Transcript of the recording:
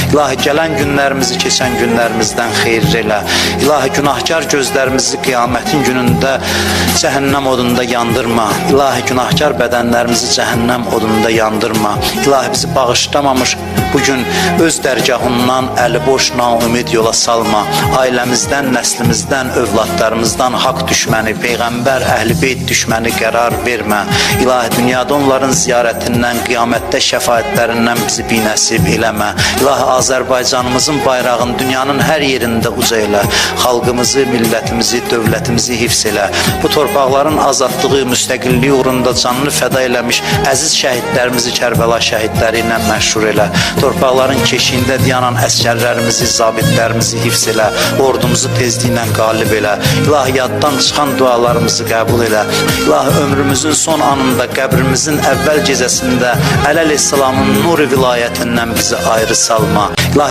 İlahi, gələn günlərimizi keçən günlərimizdən xeyirli elə. İlahi, günahkar gözlərimizi qiyamətin günündə cəhənnəm odunda yandırma. İlahi, günahkar bədənlərimizi cəhənnəm odunda yandırma. İlahi, bizi bağışlamamış bugün öz dərgahından əli boş naümid yola salma. Ailəmizdən, nəslimizdən, övladlarımızdan haqq düşməni, Peyğəmbər, Əhl-i Beyt düşməni qərar vermə. İlahi, dünyada onların ziyarətindən, qiyamətdə şəfaətlərindən bizi binəsib eləmə. İlahi, Azərbaycanımızın bayrağını dünyanın hər yerində uca elə. Xalqımızı, millətimizi, dövlətimizi hifz elə. Bu torpaqların azadlığı, müstəqilliyi uğrunda canını fəda eləmiş əziz şəhidlərimizi Kərbəla şəhidləri ilə məşhur elə. Torpaqların keşiyində dayanan əskərlərimizi, zabitlərimizi hifz elə. Ordumuzu tezliklə qalib elə. İlahi, yaddan çıxan dualarımızı qəbul elə. İlahi, ömrümüzün son anında, qəbrimizin əvvəl gecəsində Əli əleyhissalamın nuru vilayətindən bizi ayrı salma. İlahi,